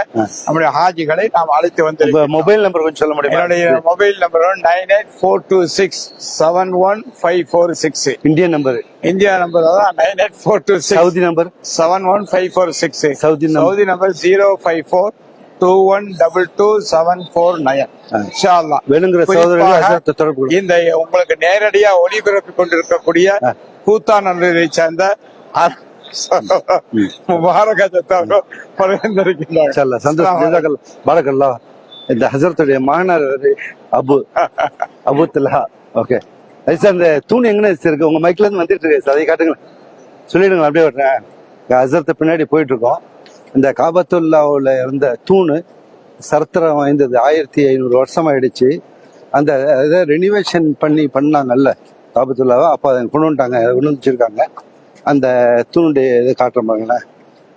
நம்முடைய ஹாஜிகளை நாம் அழைத்து வந்திருக்கோம். மொபைல் நம்பர் கொஞ்சம் சொல்ல முடியுமா? என்னுடைய mobile number 9842671546. Indian number, India number 9842671546. Saudi number 71546. Saudi number 05421222749. இன்ஷா அல்லாஹ் வேணுங்கிற சகோதரர்கள் தொடர்பு. இந்த உங்களுக்கு நேரடியா ஒளிபரப்பி கொண்டிருக்கக்கூடிய கூத்தாநல்லூரை சேர்ந்த இந்த ஹசரத்துடைய மகனார் அபு தல்ஹா. ஓகே சார், இந்த தூண் எங்க இருக்கு? உங்க மைக்ல இருந்து வந்துட்டு இருக்கு, அதை காட்டுங்க, சொல்லிடுங்க. அப்படியே விடுறேன். ஹசரத்து பின்னாடி போயிட்டு இருக்கோம். இந்த காபத்துல்லாவுல இருந்த தூணு சரித்திரம் வாய்ந்தது. 1500 வருஷம் ஆயிடுச்சு. அந்த இதை ரெனிவேஷன் பண்ணாங்கல்ல காபத்துல்லாவை, அப்போ அதை கொண்டு வந்துட்டாங்க, கொண்டு வச்சிருக்காங்க. அந்த தூணுடைய இதை காட்டுறாங்களேன்,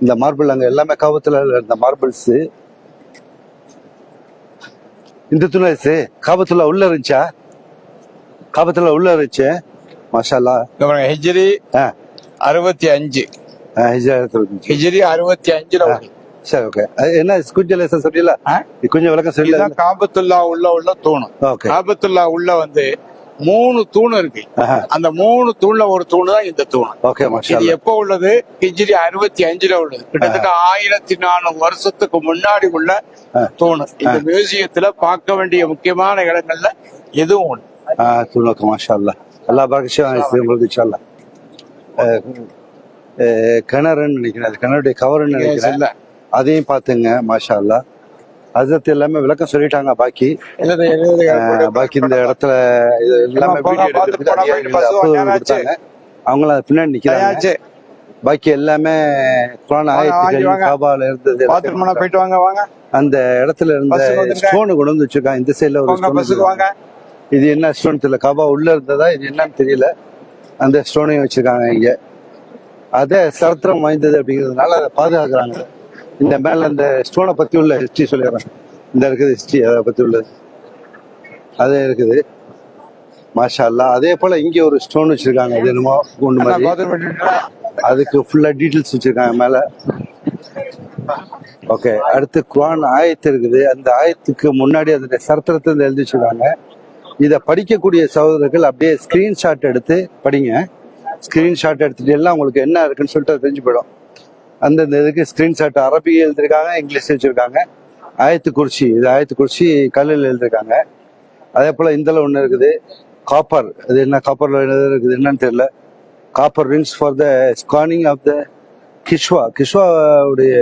இந்த மார்பிள் அங்கே எல்லாமே காபத்துல்லா இருந்த மார்பிள்ஸு. இந்த தூணு காபத்துல்லா உள்ள இருந்துச்சா? காபத்துல்லா உள்ள இருந்துச்சு. மாஷா அல்லாஹ். ஹிஜ்ரி 65 ஹிஜ்ரி 65ல. சரி, ஓகே. என்ன கொஞ்சம் சொல்லிடல, கொஞ்சம் விளக்கம் சொல்லல. காபத்துல்லா உள்ள தூணு. காபத்துல்லா உள்ள 3 தூண் இருக்கு. அந்த 3 தூண்ல ஒரு தூணு தான் இந்த தூண். இது எப்ப உள்ளது? ஹிஜ்ரி 65ல உள்ளது. கிட்டத்தட்ட 1400 வருஷத்துக்கு முன்னாடி உள்ள தூணு. இந்த மியூசியத்துல பார்க்க வேண்டிய முக்கியமான இடங்கள்ல எதுவும் ஒண்ணு. மாஷா அல்லாஹ். அல்லாஹ் உங்களுக்கு இன்ஷா அல்லாஹ். கிணறுன்னு நினைக்கிறேன், கிணறுடைய கவர்ன்னு நினைக்கிறேன், அதையும் பாத்துங்க. மாஷா அல்லாஹ். ஹசரத் எல்லாமே விளக்கம் சொல்லிட்டாங்க. பாக்கி இந்த இடத்துல எல்லாமே அவங்கள பின்னாடி நிக்கிறாங்க. பாக்கி எல்லாமே குர்ஆன் ஆயத்துகள் காபால இருந்தது. போயிட்டு வாங்க. அந்த இடத்துல இருந்த ஸ்டோன் கொண்டு வந்து வச்சிருக்காங்க. இந்த சைடுல ஒரு ஸ்டோன். இது என்ன ஸ்டோன் தெரியல, காபா உள்ள இருந்ததா இது என்னன்னு தெரியல. அந்த ஸ்டோனையும் வச்சிருக்காங்க இங்க. அதே சரித்திரம் வாய்ந்தது அப்படிங்கிறதுனால அதை பாதுகாக்கிறாங்க. இந்த மேல அந்த ஸ்டோனை பத்தி உள்ள ஹிஸ்டரி சொல்லிடுறேன். இந்த இருக்குது ஹிஸ்டரி, அதை பத்தி உள்ளது அதே இருக்குது. மாஷா அல்லாஹ். அதே போல இங்க ஒரு ஸ்டோன் வச்சிருக்காங்க, இது என்னமோ குண்டு மாதிரி. அதுக்கு ஃபுல்லா டீட்டெயில்ஸ் வச்சிருக்காங்க மேல. ஓகே. அடுத்து குர்ஆன் ஆயத்து இருக்குது. அந்த ஆயத்துக்கு முன்னாடி அதோட சரித்திரத்தை எழுதி வச்சிருக்காங்க. இதை படிக்கக்கூடிய சகோதரர்கள் அப்படியே ஸ்கிரீன்ஷாட் எடுத்து படிங்க. ஸ்கிரீன்ஷாட் எடுத்துட்டு எல்லாம் உங்களுக்கு என்ன இருக்குன்னு சொல்லிட்டு தெரிஞ்சு போயிடும். அந்தந்த இதுக்கு ஸ்கிரீன்ஷாட் அரபி எழுதிருக்காங்க, இங்கிலீஷ் வச்சிருக்காங்க. ஆயத்து குர்சி, இது ஆயத்து குர்சி கல்லில் எழுதிருக்காங்க. அதே போல இந்த ஒண்ணு இருக்குது காப்பர். அது என்ன காப்பர்ல இருக்குது என்னன்னு தெரியல. Copper rings for the scanning of the kiswa. கிஷ்வாவுடைய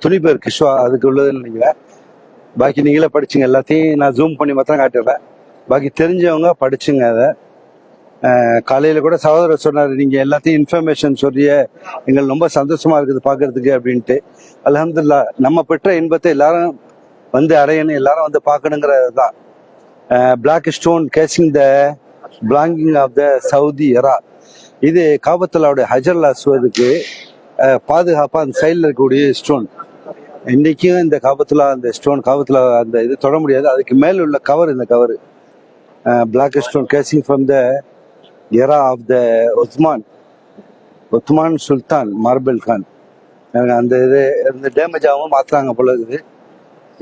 துணி பேர் கிஷ்வா, அதுக்கு உள்ளதுன்னு நினைக்கிறேன். பாக்கி நீங்களே படிச்சுங்க. எல்லாத்தையும் நான் ஜூம் பண்ணி மாத்திரம் காட்டிடுறேன். பாக்கி தெரிஞ்சவங்க படிச்சுங்க. அதை காலையில கூட சகோதரர் சொன்னார், நீங்க எல்லாத்தையும் இன்ஃபர்மேஷன் சொல்லிய எங்களுக்கு ரொம்ப சந்தோஷமா இருக்குது பாக்குறதுக்கு அப்படின்ட்டு. அல்ஹம்துலில்லாஹ், நம்ம பெற்ற இன்பத்தை எல்லாரும் வந்து அடையணும், எல்லாரும் வந்து பார்க்கணுங்கிறது தான். Black stone casing the planking of the Saudi era, இது காபத்துல்லாவுடைய ஹஜர் அஸ்வதுக்கு பாதுகாப்பா அந்த சைடில் இருக்கக்கூடிய ஸ்டோன். இன்னைக்கும் இந்த காபத்துல்லா அந்த ஸ்டோன் காபத்துல்லா அந்த இது தொட முடியாது, அதுக்கு மேல உள்ள கவர் இந்த cover black stone casing from the era of the Ottoman sultan marble கான். அந்த இது இந்த டேமேஜ் ஆகும் மாத்துறாங்க போல இருக்குது.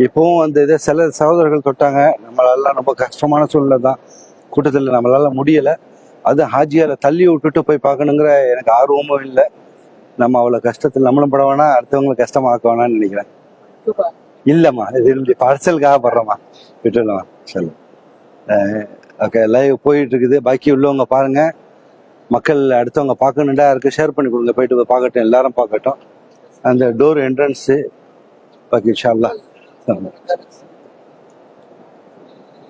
இப்பவும் அந்த இதை சில சகோதரர்கள் தொட்டாங்க. நம்மளால ரொம்ப கஷ்டமான சூழ்நிலை தான், கூட்டத்தில் நம்மளால முடியல. அது ஹாஜியால தள்ளி விட்டுட்டு போய் பார்க்கணுங்கிற எனக்கு ஆர்வமும் இல்லை. நம்ம அவ்வளவு கஷ்டத்தில் நம்மளும் பட வேணாம், அடுத்தவங்களுக்கு கஷ்டமாக்க வேணாம்னு நினைக்கிறேன். இல்லம்மா, இது பார்சலுக்காக படுறோமா, விட்டுடலாம். சரி, ஓகே. லைவ் போயிட்டு இருக்குது, பாக்கி உள்ளவங்க பாருங்க. மக்கள் அடுத்தவங்க பார்க்கணுண்டா யாருக்கு ஷேர் பண்ணி கொடுங்க, போயிட்டு பார்க்கட்டும், எல்லாரும் பார்க்கட்டும். அந்த டோர் என்ட்ரன்ஸு பாக்கி இன்ஷா அல்லாஹ்.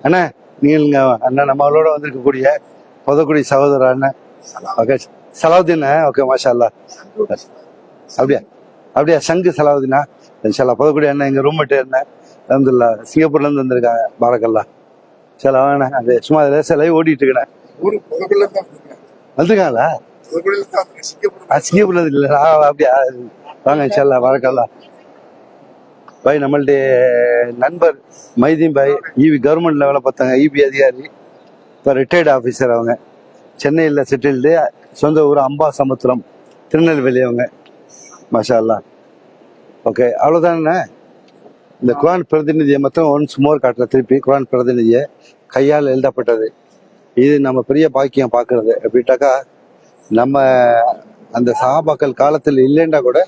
அண்ணா நீங்க அண்ணா நம்மளோட வந்திருக்கக்கூடிய புதக்குடி சகோதரர் அண்ணன், ஓகே சலாவுதீன். ஓகே, மாஷா அல்லாஹ். அப்படியா அப்படியா சங்கு சலாவுதீனா, இன்ஷா அல்லாஹ். புதக்குடி அண்ணன் எங்க ரூம்மேட் அண்ணன், அல்ஹம்துலில்லாஹ், சிங்கப்பூர்ல இருந்து வந்திருக்காங்க. பாரக்கல்லா. சரி, அவன் அது சும்மா லேசா லைவ் ஓடிட்டு இருக்கேன். வந்திருக்காங்களா? சிங்கப்பூர்ல இருந்து இல்ல, அப்படியா? வாங்க இன்ஷா அல்லாஹ், பாரக்கல்லா. பாய், நம்மளுடைய நண்பர் மைதீன் பாய் ஈவி கவர்மெண்ட்ல வேலை பார்த்தாங்க, இபி அதிகாரி, இப்போ ரிட்டையர்டு ஆஃபீஸர். அவங்க சென்னையில் செட்டில்டு, சொந்த ஊர் அம்பாசமுத்திரம், திருநெல்வேலி. அவங்க மாஷா அல்லாஹ். ஓகே, அவ்வளோதானே. இந்த குர்ஆன் பிரதிநிதியை மட்டும் ஒன்ஸ் மோர் காட்டுற, திருப்பி குர்ஆன் பிரதிநிதியை கையால் எழுதப்பட்டது. இது நம்ம பெரிய பாக்கியம் பார்க்கறது. எப்படிட்டாக்கா, நம்ம அந்த சஹாபாக்கள் காலத்தில் இல்லைன்னா கூட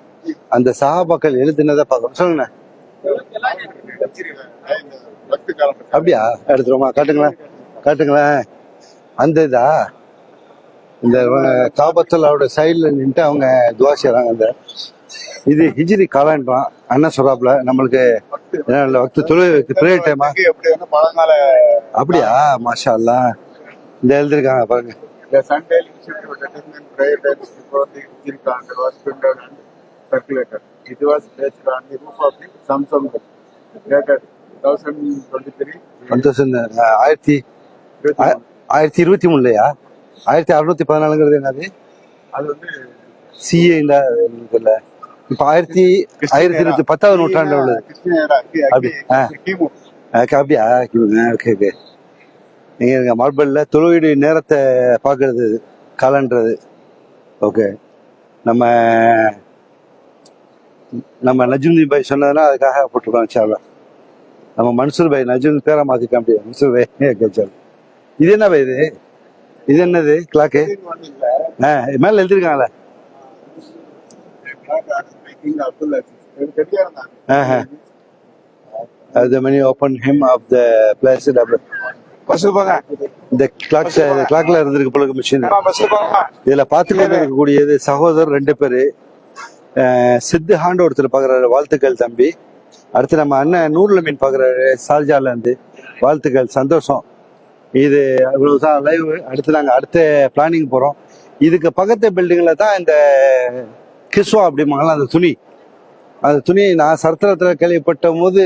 அந்த சஹாபாக்கள் எழுதினதை பார்க்கணும். சொல்லுங்கண்ணே. அப்படியா? எடுத்துருமா, காட்டுங்களேன் காட்டுங்களேன். அந்த இதா இந்த காபத்துல்லாவோட சைட்ல நின்று அவங்க துவா செய்றாங்க. அந்த இது ஹிஜ்ரி காலன்றான் அண்ணன் சொல்லாப்ல. நம்மளுக்கு வக்து தொழில் பிரேயர் டைமா? அப்படியா? மாஷா அல்லாஹ். இந்த எழுதிருக்காங்க பாருங்க. The Sunday Institute of Attendance Prayer Times before the Hijri calendar was printed and circulated. It was placed on the roof of the Samsung dated 2023. 1023 1614 என்னது? அது வந்து சிஏ இந்த இப்ப 1010 நூற்றாண்டு உள்ளது. அப்படியா? Okay okay. நீங்க மார்பல்ல தொழுகை நேரத்தை பாக்குறது காலன்றது. ஓகே, நம்ம நஜ்முதீன் பாய் சொன்னதுன்னா அதுக்காக போட்டுருக்கோம். இன்ஷா அல்லாஹ். நம்ம மன்சூர் பாய் நஜ்முதீன் பேரை மாத்திட்டோம். அப்படியே மன்சூர் பாய் கேச்சால். இது என்ன பாய்? இது என்னது கிளாக்கு? மேல எழுதிருக்காங்களே. The many open him of the blessed இந்த கிளாக்ல இருந்திருக்கு போல மிஷின். இதுல பாத்துக்கிட்டு இருக்கக்கூடியது சகோதரர் 2 பேரு. சித்து ஹாண்ட் ஒருத்தர் பாக்குறாரு, வாழ்த்துக்கள் தம்பி. அடுத்து நம்ம அண்ணன் நூறுல மீன் பாக்குறாரு, சார்ஜால இருந்து, வாழ்த்துக்கள், சந்தோஷம். இது இவ்வளவுதான் லைவ். அடுத்து நாங்க அடுத்த பிளானிங் போறோம். இதுக்கு பக்கத்து பில்டிங்ல தான் இந்த கிஸ்வா அப்படிமாங்களா, அந்த துணி நான் சரித்திரத்துல கேள்விப்பட்ட போது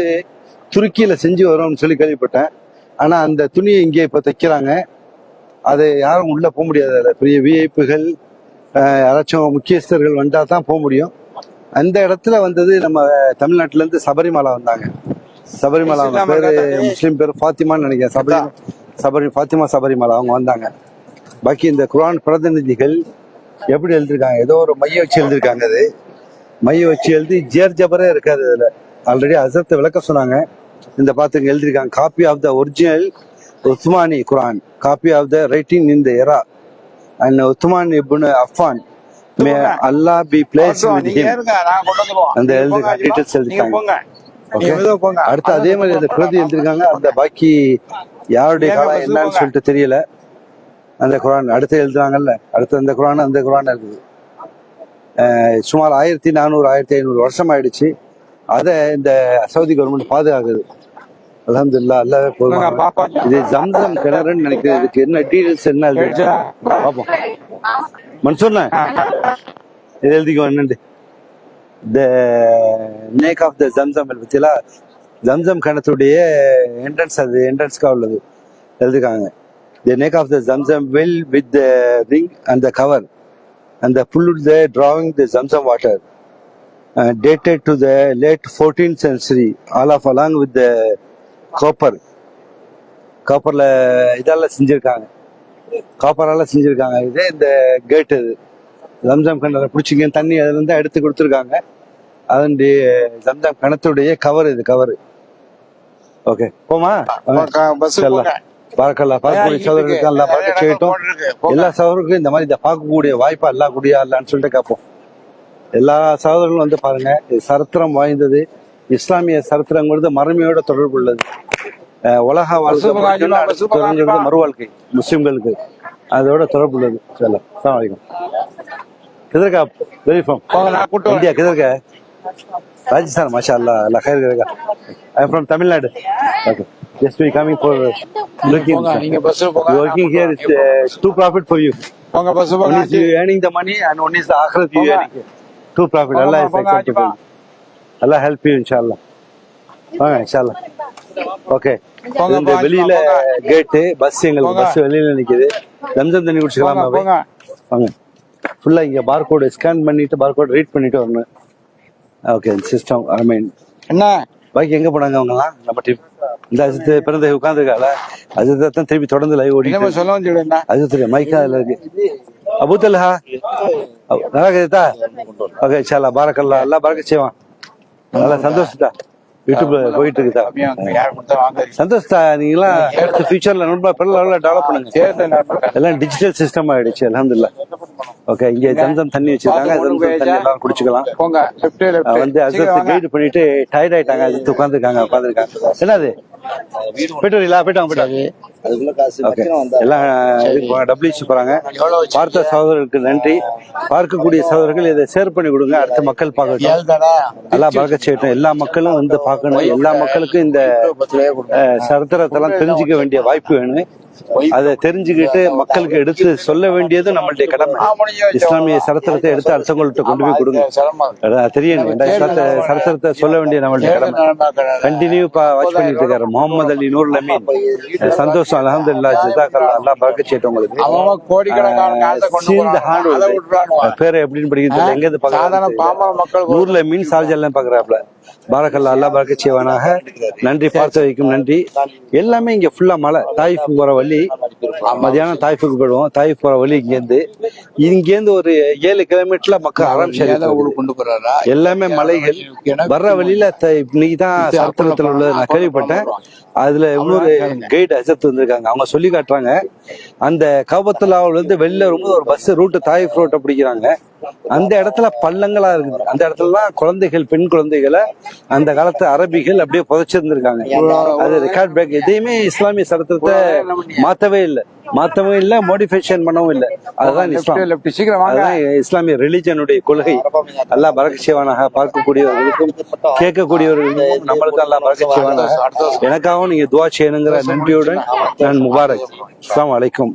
துருக்கியில செஞ்சு வரும்னு சொல்லி கேள்விப்பட்டேன். ஆனா அந்த துணியை இங்கே இப்ப தைக்கிறாங்க. அது யாரும் உள்ள போக முடியாது. அதில் பெரிய விஐபிகள் யாராச்சும் முக்கியஸ்தர்கள் வந்தா தான் போக முடியும். அந்த இடத்துல வந்தது நம்ம தமிழ்நாட்டுல இருந்து சபரிமலா வந்தாங்க. சபரிமலா பேரு முஸ்லீம் பேர் ஃபாத்திமான்னு நினைக்கிறேன். ஃபாத்திமா சபரிமலா அவங்க வந்தாங்க. பாக்கி இந்த குர்ஆன் பிரதிநிதிகள் எப்படி எழுதிருக்காங்க, ஏதோ ஒரு மைய வச்சு எழுதிருக்காங்க. அது மைய வச்சு எழுதி ஜபரே இருக்காது. அதுல ஆல்ரெடி ஹஸரத் விளக்க சொன்னாங்க. இந்த பாத்துங்க எழுதிருக்காங்க, copy of the original Uthmani Quran, copy of the writing in the era and Uthman ibn Affan may Allah be pleased with him. அந்த எழுதிருக்காங்க, டீடைல்ஸ் எழுதிருக்காங்க. ஓகே, அடுத்து அதே மாதிரி அந்த பிரதி எழுதிருக்காங்க. அந்த பாக்கி யாருடைய காலம் என்னன்னு சொல்லிட்டு தெரியல. அந்த குர்ஆன் அடுத்து எழுதுறாங்கல்ல, அடுத்து அந்த குர்ஆன் இருக்குது. சுமார் 1400 1500 வருஷம் ஆயிடுச்சு. அதை இந்த சவுதி கவர்மெண்ட் பாதுகாக்குது. அல்ஹம்துலில்லாஹ் அல்லாஹ் போதும். பாப்பா இது ஜம்சம் கிணறுன்னு நினைக்கிறேன். இதுக்கு என்ன டீடைல்ஸ் என்ன இருக்கு பாப்போம். மன்சூர்ண்ணா இது எழுதிக்கோ என்னண்டு த நேக் ஆஃப் த ஜம்சம் பத்தியா ஜம்சம் கிணத்துடைய என்ட்ரன்ஸ், அது என்ட்ரன்ஸ்க்காக உள்ளது எழுதிருக்காங்க. The neck of the Zamzam well with the ring and the cover and the polluted the drawing the Zamzam water dated to the late 14th century, all of along with the காப்பர்ல இதெல்லாம் செஞ்சிருக்காங்க, காப்பரால செஞ்சிருக்காங்க. இதே இந்த gate இது ஜம்சம் கிணறு பிடிச்சிங்க தண்ணி அதுல இருந்து எடுத்து கொடுத்துருக்காங்க. அதனுடைய ஜம்சம் கிணத்துடைய கவர் இது கவர். ஓகே போமா பஸ் பார்க்கலாம். பார்க்கக்கூடிய சகோதரர்களுக்கு எல்லாம் பார்க்க செய்யட்டும். எல்லா சகோதரர்களுக்கும் இந்த மாதிரி இதை பார்க்கக்கூடிய வாய்ப்பா எல்லாம் கூடியா இல்லான்னு சொல்லிட்டு கேட்போம். எல்லா சகோதரர்களும் வந்து பாருங்க, இது சரித்திரம் வாய்ந்தது. இஸ்லாமிய சரித்திரங்கிறது மறுமையோட தொடர்பு உள்ளது. உலக வாழ்க்கை மறுவாழ்க்கை முஸ்லிம்களுக்கு அதோட தொடர்பு உள்ளது. சொல்லம் கிதர்கா வெரி ஃப்ரம் இந்தியா கிதர்கா ராஜஸ்தான் மாஷா அல்லாஹ் அல்லாஹ் खैर करेगा. I am from Tamil Nadu. Okay. Just we coming for looking. நீங்க பஸ் போங்க. Working here is two profit for you. போங்க பஸ் One போங்க. is you earning the money and one is the akhirat you earning. Two profit. Allah is acceptable. Allah help you inshallah. வாங்க inshallah. Okay. இந்த வெளியில gate bus எங்களுக்கு bus வெளியில நிக்குது. ஜம்சம் தண்ணி குடிச்சுக்கலாமா போய்? வாங்க. ஃபுல்லா இங்க பார்கோட் ஸ்கேன் பண்ணிட்டு பார்கோட் ரீட் பண்ணிட்டு வரணும். ஓகே சிஸ்டம் ஐ மீன் என்ன பாக்கி எங்க போனாங்க அவங்கலாம்? நம்ம டீம் இந்த அஜித் பிறந்த உட்காந்துருக்கால அஜித் தான் திருப்பி தொடர்ந்து லைவ் ஓடி சொல்ல வந்து அஜித் மைக்கா அதுல இருக்கு. அபுதல்ஹா நல்லா இருக்குதா? ஓகே இன்ஷால்லா பாரக்கல்லா அல்லாஹ் பரக்கத் செய்வான். நல்லா சந்தோஷத்தா யூடியூப் போயிட்டு இருக்குதா? சந்தோஷத்தா நீங்களாம் ஃபியூச்சர்ல ரொம்ப பெரிய டெவலப் பண்ணுங்க. எல்லாம் டிஜிட்டல் சிஸ்டம் ஆயிடுச்சு அல்ஹம்துலில்லாஹ். ஓகே இங்க ஜம்சம் தண்ணி வச்சிருக்காங்க. ஜம்சம் தண்ணி எல்லாம் குடிச்சுக்கலாம். வந்து அஜித் கைடு பண்ணிட்டு டயர்ட் ஆயிட்டாங்க. அஜித் உட்காந்துருக்காங்க. என்னது போயிட்டு வரீங்களா? போயிட்டாங்க. ஓகே எல்லாம் டபிள்யூசி போறாங்க. பார்த்த சகோதரர்களுக்கு நன்றி. பார்க்கக்கூடிய சகோதரர்கள் இதை ஷேர் பண்ணி கொடுங்க. அடுத்த மக்கள் பார்க்கட்டும். எல்லாம் பறக்க செய்யட்டும். எல்லா மக்களும் வந்து பார்க்கணும். எல்லா மக்களுக்கும் இந்த சரித்திரத்தெல்லாம் தெரிஞ்சுக்க வேண்டிய வாய்ப்பு வேணும். அதை தெரிஞ்சுக்கிட்டு மக்களுக்கு எடுத்து சொல்ல வேண்டியது நம்மளுடைய கடமை. இஸ்லாமிய சரித்திரத்தை எடுத்து அடுத்தவங்கள்ட்ட கொண்டு போய் கொடுங்க. தெரியும் சரித்திரத்தை சொல்ல வேண்டிய நம்மளுடைய கடமை. கண்டினியூ வாட்ச் பண்ணிட்டு இருக்காரு முகமது அலி நூர் அமீன். சந்தோஷம் அல்ஹம்துலில்லாஹ் ஜஸாக்கல்லாஹ் அல்லாஹ் பரக்கத் செய்யட்டும். உங்களுக்கு பேரை எப்படின்னு படிக்கிறது எங்க இருந்து பாக்குறாங்க? நூர்ல மீன் சார்ஜெல்லாம் பாக்குறாப்ல. பாரக்கல்லா அல்லாஹ் பரக்கத் செய்வானாக. நன்றி, பார்த்து வைக்கும் நன்றி. எல்லாமே இங்க ஃபுல்லா மழை. தாயிஃப் போற வழி மதியானம் தாயிஃபுக்கு போயிடுவோம். தாயிஃப் போற வழி இங்கேருந்து ஒரு 7 கிலோமீட்டர்ல மக்கள் ஆரம்பிச்சு கொண்டு போறாரா. எல்லாமே மலைகள். வர்ற வழியில இன்னைக்குதான் சாத்திரத்துல உள்ளது நான் கேள்விப்பட்டேன். அதுல இன்னொரு கைடு அஜத் வந்திருக்காங்க. அவங்க சொல்லி காட்டுறாங்க, அந்த கபத்துல்லாவுல இருந்து வெளில ரொம்ப ஒரு பஸ் ரூட்டு தாயிஃப் ரோட்டை பிடிக்கிறாங்க. அந்த இடத்துல பள்ளங்களா இருக்குது. அந்த இடத்துலதான் குழந்தைகள், பெண் குழந்தைகளை அந்த காலத்து அரபிகள் அப்படியே புதைச்சிருந்திருக்காங்க. அது ரெக்கார்ட் பேக். எதையுமே இஸ்லாமிய சரித்திரத்தை மாத்தவே இல்லை, மோடிஃபிகேஷன் பண்ணவும் இல்லை. அதுதான் இஸ்லாமிய ரிலிஜனுடைய கொள்கை. அல்லாஹ் பரக்கத் செய்வானாக. பார்க்கக்கூடியவர்களுக்கும் கேட்கக்கூடியவர்களுக்கும் நம்மளுக்கும் அல்லாஹ் பரக்கத் செய்வானாக. எனக்காகவும் நீங்க துவா செய்யணுங்கிற நன்றியுடன் நான் முபாரக். அஸ்ஸலாமு அலைக்கும்.